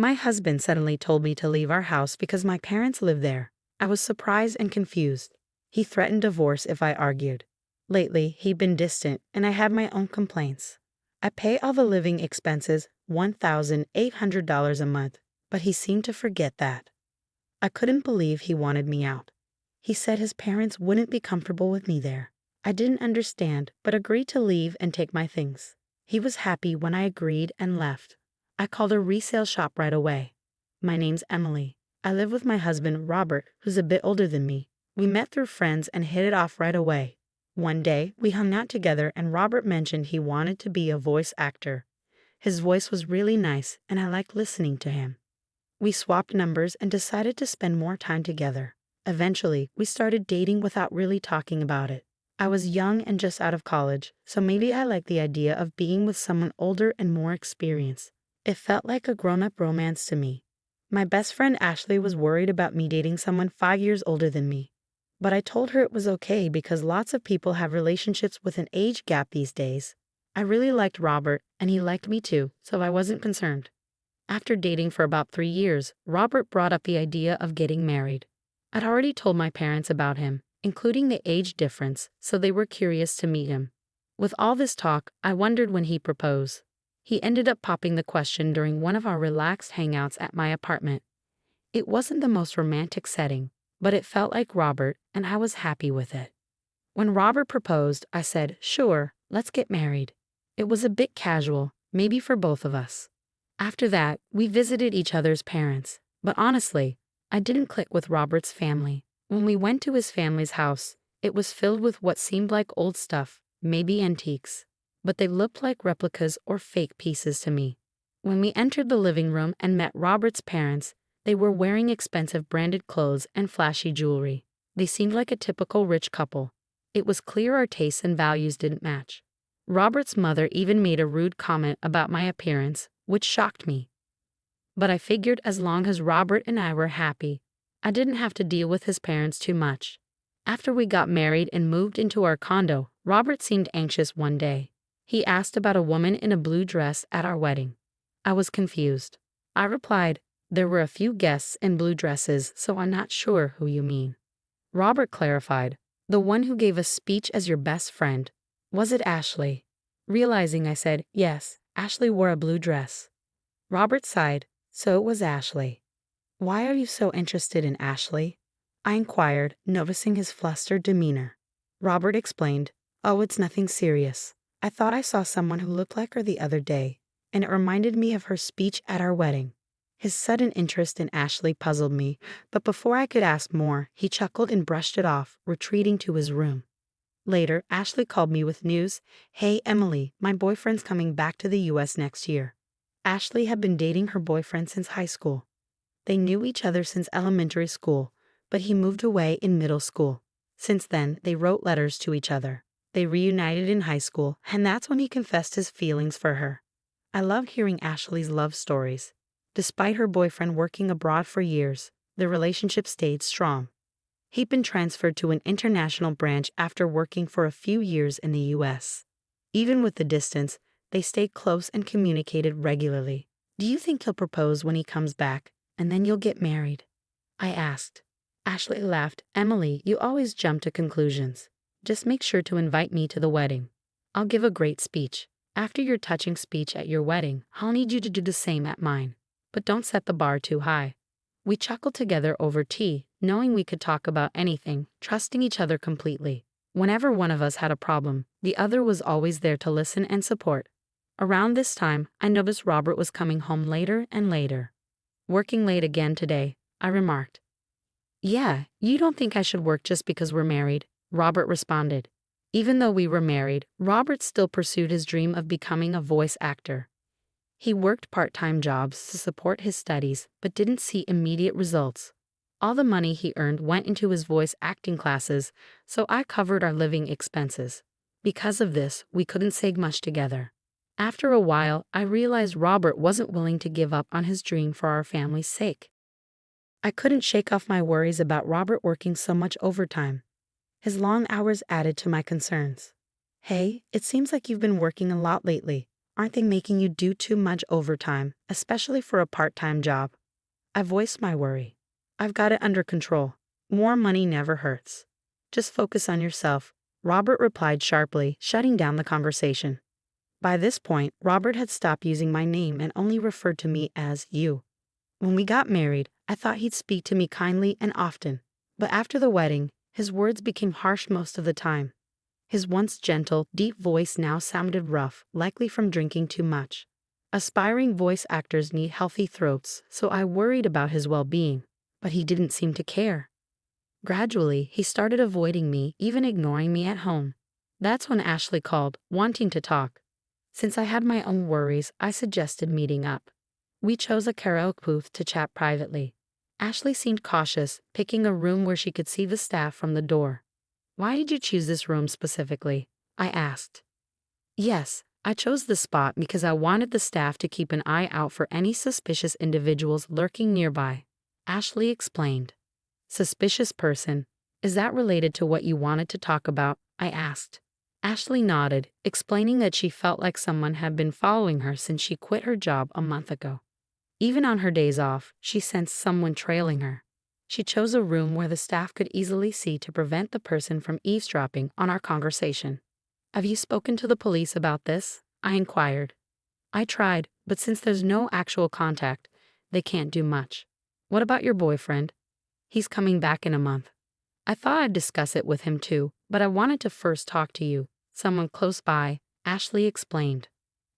My husband suddenly told me to leave our house because my parents live there. I was surprised and confused. He threatened divorce if I argued. Lately, he'd been distant, and I had my own complaints. I pay all the living expenses, $1,800 a month, but he seemed to forget that. I couldn't believe he wanted me out. He said his parents wouldn't be comfortable with me there. I didn't understand, but agreed to leave and take my things. He was happy when I agreed and left. I called a resale shop right away. My name's Emily. I live with my husband, Robert, who's a bit older than me. We met through friends and hit it off right away. One day, we hung out together and Robert mentioned he wanted to be a voice actor. His voice was really nice and I liked listening to him. We swapped numbers and decided to spend more time together. Eventually, we started dating without really talking about it. I was young and just out of college, so maybe I liked the idea of being with someone older and more experienced. It felt like a grown-up romance to me. My best friend Ashley was worried about me dating someone 5 years older than me. But I told her it was okay because lots of people have relationships with an age gap these days. I really liked Robert, and he liked me too, so I wasn't concerned. After dating for about 3 years, Robert brought up the idea of getting married. I'd already told my parents about him, including the age difference, so they were curious to meet him. With all this talk, I wondered when he'd propose. He ended up popping the question during one of our relaxed hangouts at my apartment. It wasn't the most romantic setting, but it felt like Robert, and I was happy with it. When Robert proposed, I said, "Sure, let's get married." It was a bit casual, maybe for both of us. After that, we visited each other's parents, but honestly, I didn't click with Robert's family. When we went to his family's house, it was filled with what seemed like old stuff, maybe antiques, but they looked like replicas or fake pieces to me. When we entered the living room and met Robert's parents, they were wearing expensive branded clothes and flashy jewelry. They seemed like a typical rich couple. It was clear our tastes and values didn't match. Robert's mother even made a rude comment about my appearance, which shocked me. But I figured as long as Robert and I were happy, I didn't have to deal with his parents too much. After we got married and moved into our condo, Robert seemed anxious one day. He asked about a woman in a blue dress at our wedding. I was confused. I replied, "There were a few guests in blue dresses, so I'm not sure who you mean." Robert clarified, "The one who gave a speech as your best friend. Was it Ashley?" Realizing I said, "Yes, Ashley wore a blue dress." Robert sighed, "So it was Ashley. Why are you so interested in Ashley?" I inquired, noticing his flustered demeanor. Robert explained, "Oh, it's nothing serious. I thought I saw someone who looked like her the other day, and it reminded me of her speech at our wedding." His sudden interest in Ashley puzzled me, but before I could ask more, he chuckled and brushed it off, retreating to his room. Later, Ashley called me with news. "Hey, Emily, my boyfriend's coming back to the US next year." Ashley had been dating her boyfriend since high school. They knew each other since elementary school, but he moved away in middle school. Since then, they wrote letters to each other. They reunited in high school, and that's when he confessed his feelings for her. I loved hearing Ashley's love stories. Despite her boyfriend working abroad for years, the relationship stayed strong. He'd been transferred to an international branch after working for a few years in the US. Even with the distance, they stayed close and communicated regularly. "Do you think he'll propose when he comes back, and then you'll get married?" I asked. Ashley laughed. "Emily, you always jump to conclusions. Just make sure to invite me to the wedding. I'll give a great speech. After your touching speech at your wedding, I'll need you to do the same at mine. But don't set the bar too high." We chuckled together over tea, knowing we could talk about anything, trusting each other completely. Whenever one of us had a problem, the other was always there to listen and support. Around this time, I noticed Robert was coming home later and later. "Working late again today," I remarked. "Yeah, you don't think I should work just because we're married," Robert responded. Even though we were married, Robert still pursued his dream of becoming a voice actor. He worked part-time jobs to support his studies, but didn't see immediate results. All the money he earned went into his voice acting classes, so I covered our living expenses. Because of this, we couldn't say much together. After a while, I realized Robert wasn't willing to give up on his dream for our family's sake. I couldn't shake off my worries about Robert working so much overtime. His long hours added to my concerns. "Hey, it seems like you've been working a lot lately. Aren't they making you do too much overtime, especially for a part-time job? I voiced my worry. I've got it under control. More money never hurts. Just focus on yourself, Robert replied sharply, shutting down the conversation. By this point, Robert had stopped using my name and only referred to me as you. When we got married, I thought he'd speak to me kindly and often. But after the wedding, his words became harsh most of the time. His once gentle, deep voice now sounded rough, likely from drinking too much. Aspiring voice actors need healthy throats, so I worried about his well-being, but he didn't seem to care. Gradually, he started avoiding me, even ignoring me at home. That's when Ashley called, wanting to talk. Since I had my own worries, I suggested meeting up. We chose a karaoke booth to chat privately. Ashley seemed cautious, picking a room where she could see the staff from the door. Why did you choose this room specifically? I asked. Yes, I chose the spot because I wanted the staff to keep an eye out for any suspicious individuals lurking nearby. Ashley explained. Suspicious person? Is that related to what you wanted to talk about? I asked. Ashley nodded, explaining that she felt like someone had been following her since she quit her job a month ago. Even on her days off, she sensed someone trailing her. She chose a room where the staff could easily see to prevent the person from eavesdropping on our conversation. Have you spoken to the police about this? I inquired. I tried, but since there's no actual contact, they can't do much. What about your boyfriend? He's coming back in a month. I thought I'd discuss it with him too, but I wanted to first talk to you, someone close by, Ashley explained.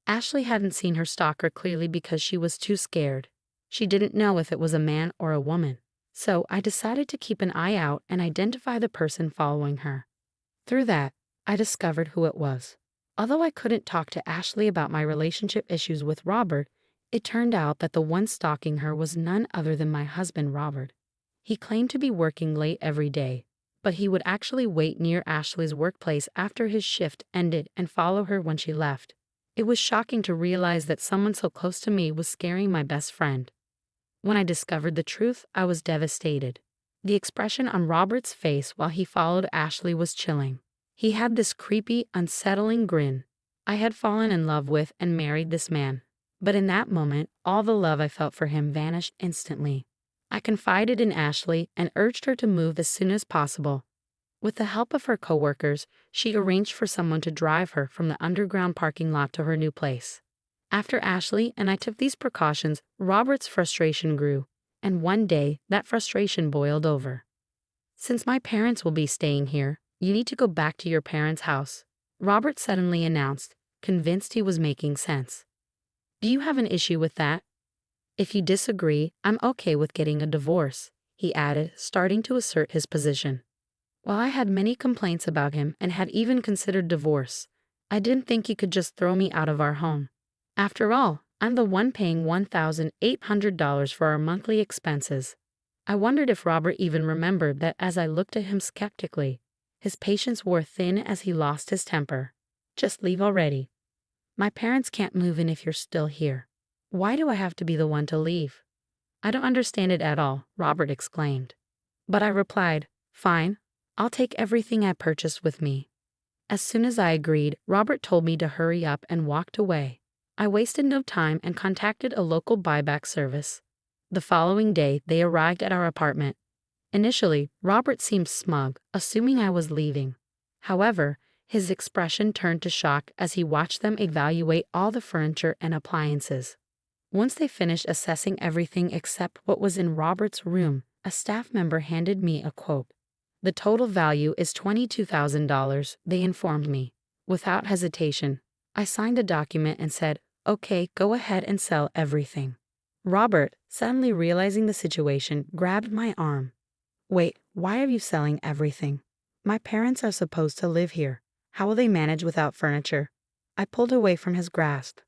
Ashley hadn't seen her stalker clearly because she was too scared. She didn't know if it was a man or a woman. So I decided to keep an eye out and identify the person following her. Through that, I discovered who it was. Although I couldn't talk to Ashley about my relationship issues with Robert, it turned out that the one stalking her was none other than my husband, Robert. He claimed to be working late every day, but he would actually wait near Ashley's workplace after his shift ended and follow her when she left. It was shocking to realize that someone so close to me was scaring my best friend. When I discovered the truth, I was devastated. The expression on Robert's face while he followed Ashley was chilling. He had this creepy, unsettling grin. I had fallen in love with and married this man. But in that moment, all the love I felt for him vanished instantly. I confided in Ashley and urged her to move as soon as possible. With the help of her coworkers, she arranged for someone to drive her from the underground parking lot to her new place. After Ashley and I took these precautions, Robert's frustration grew, and one day that frustration boiled over. Since my parents will be staying here, you need to go back to your parents' house, Robert suddenly announced, convinced he was making sense. Do you have an issue with that? If you disagree, I'm okay with getting a divorce, he added, starting to assert his position. While I had many complaints about him and had even considered divorce, I didn't think he could just throw me out of our home. After all, I'm the one paying $1,800 for our monthly expenses. I wondered if Robert even remembered that as I looked at him skeptically. His patience wore thin as he lost his temper. Just leave already. My parents can't move in if you're still here. Why do I have to be the one to leave? I don't understand it at all, Robert exclaimed. But I replied, fine, I'll take everything I purchased with me. As soon as I agreed, Robert told me to hurry up and walked away. I wasted no time and contacted a local buyback service. The following day, they arrived at our apartment. Initially, Robert seemed smug, assuming I was leaving. However, his expression turned to shock as he watched them evaluate all the furniture and appliances. Once they finished assessing everything except what was in Robert's room, a staff member handed me a quote. The total value is $22,000, they informed me. Without hesitation, I signed a document and said, okay, go ahead and sell everything. Robert, suddenly realizing the situation, grabbed my arm. Wait, why are you selling everything? My parents are supposed to live here. How will they manage without furniture? I pulled away from his grasp.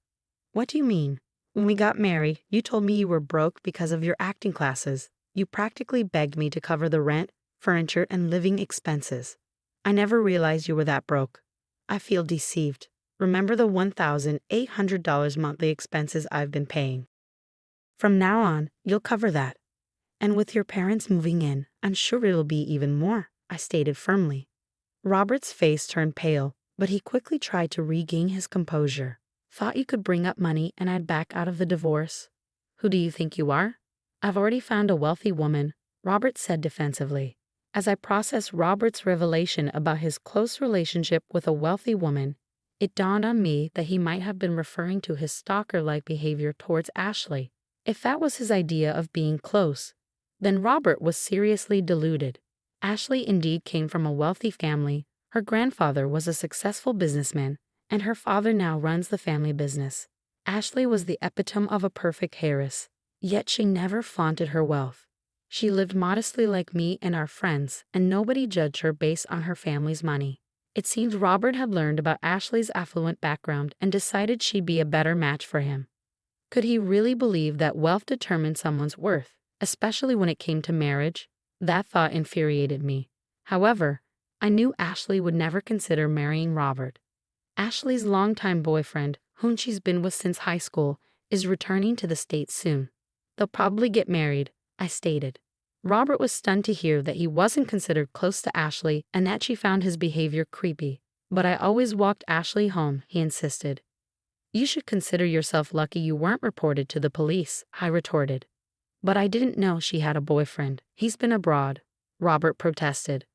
What do you mean? When we got married, you told me you were broke because of your acting classes. You practically begged me to cover the rent, furniture, and living expenses. I never realized you were that broke. I feel deceived. Remember the $1,800 monthly expenses I've been paying. From now on, you'll cover that. And with your parents moving in, I'm sure it'll be even more, I stated firmly. Robert's face turned pale, but he quickly tried to regain his composure. Thought you could bring up money and I'd back out of the divorce? Who do you think you are? I've already found a wealthy woman, Robert said defensively. As I processed Robert's revelation about his close relationship with a wealthy woman, it dawned on me that he might have been referring to his stalker-like behavior towards Ashley. If that was his idea of being close, then Robert was seriously deluded. Ashley indeed came from a wealthy family. Her grandfather was a successful businessman, and her father now runs the family business. Ashley was the epitome of a perfect heiress, yet she never flaunted her wealth. She lived modestly like me and our friends, and nobody judged her based on her family's money. It seems Robert had learned about Ashley's affluent background and decided she'd be a better match for him. Could he really believe that wealth determined someone's worth, especially when it came to marriage? That thought infuriated me. However, I knew Ashley would never consider marrying Robert. Ashley's longtime boyfriend, whom she's been with since high school, is returning to the States soon. They'll probably get married, I stated. Robert was stunned to hear that he wasn't considered close to Ashley and that she found his behavior creepy. But I always walked Ashley home, he insisted. You should consider yourself lucky you weren't reported to the police, I retorted. But I didn't know she had a boyfriend. He's been abroad, Robert protested.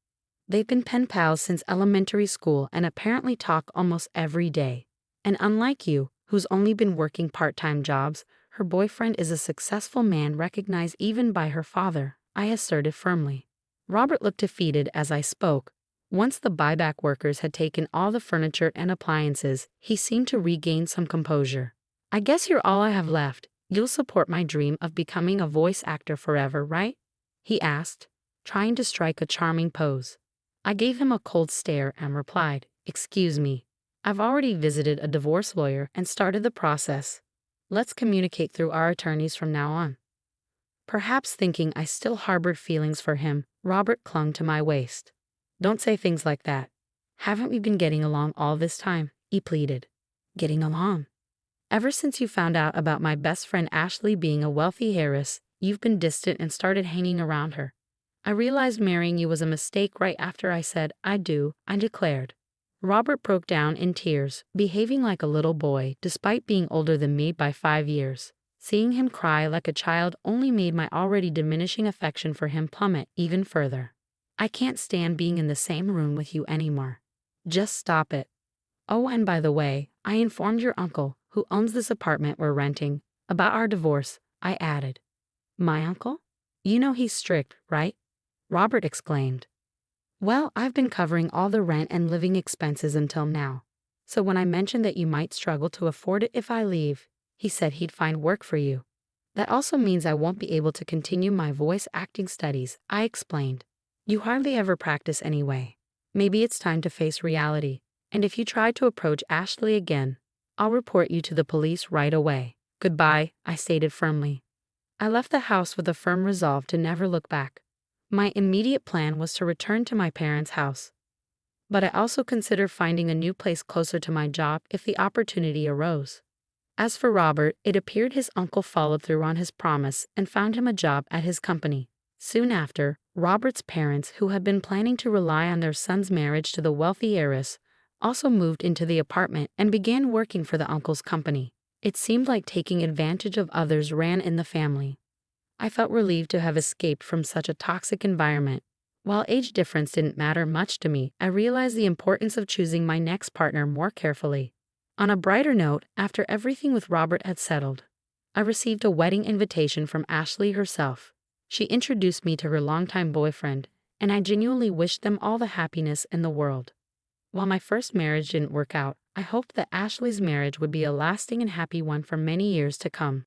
They've been pen pals since elementary school and apparently talk almost every day. And unlike you, who's only been working part-time jobs, her boyfriend is a successful man recognized even by her father, I asserted firmly. Robert looked defeated as I spoke. Once the buyback workers had taken all the furniture and appliances, he seemed to regain some composure. I guess you're all I have left. You'll support my dream of becoming a voice actor forever, right? He asked, trying to strike a charming pose. I gave him a cold stare and replied, "Excuse me. I've already visited a divorce lawyer and started the process. Let's communicate through our attorneys from now on." Perhaps thinking I still harbored feelings for him, Robert clung to my waist. "Don't say things like that. Haven't we been getting along all this time?" he pleaded. "Getting along? Ever since you found out about my best friend Ashley being a wealthy heiress, you've been distant and started hanging around her. I realized marrying you was a mistake right after I said I do, I declared." Robert broke down in tears, behaving like a little boy despite being older than me by 5 years. Seeing him cry like a child only made my already diminishing affection for him plummet even further. "I can't stand being in the same room with you anymore. Just stop it. Oh, and by the way, I informed your uncle, who owns this apartment we're renting, about our divorce," I added. "My uncle? You know he's strict, right?" Robert exclaimed. "Well, I've been covering all the rent and living expenses until now. So when I mentioned that you might struggle to afford it if I leave, he said he'd find work for you. That also means I won't be able to continue my voice acting studies," I explained. "You hardly ever practice anyway. Maybe it's time to face reality. And if you try to approach Ashley again, I'll report you to the police right away." "Goodbye," I stated firmly. I left the house with a firm resolve to never look back. My immediate plan was to return to my parents' house. But I also considered finding a new place closer to my job if the opportunity arose. As for Robert, it appeared his uncle followed through on his promise and found him a job at his company. Soon after, Robert's parents, who had been planning to rely on their son's marriage to the wealthy heiress, also moved into the apartment and began working for the uncle's company. It seemed like taking advantage of others ran in the family. I felt relieved to have escaped from such a toxic environment. While age difference didn't matter much to me, I realized the importance of choosing my next partner more carefully. On a brighter note, after everything with Robert had settled, I received a wedding invitation from Ashley herself. She introduced me to her longtime boyfriend, and I genuinely wished them all the happiness in the world. While my first marriage didn't work out, I hoped that Ashley's marriage would be a lasting and happy one for many years to come.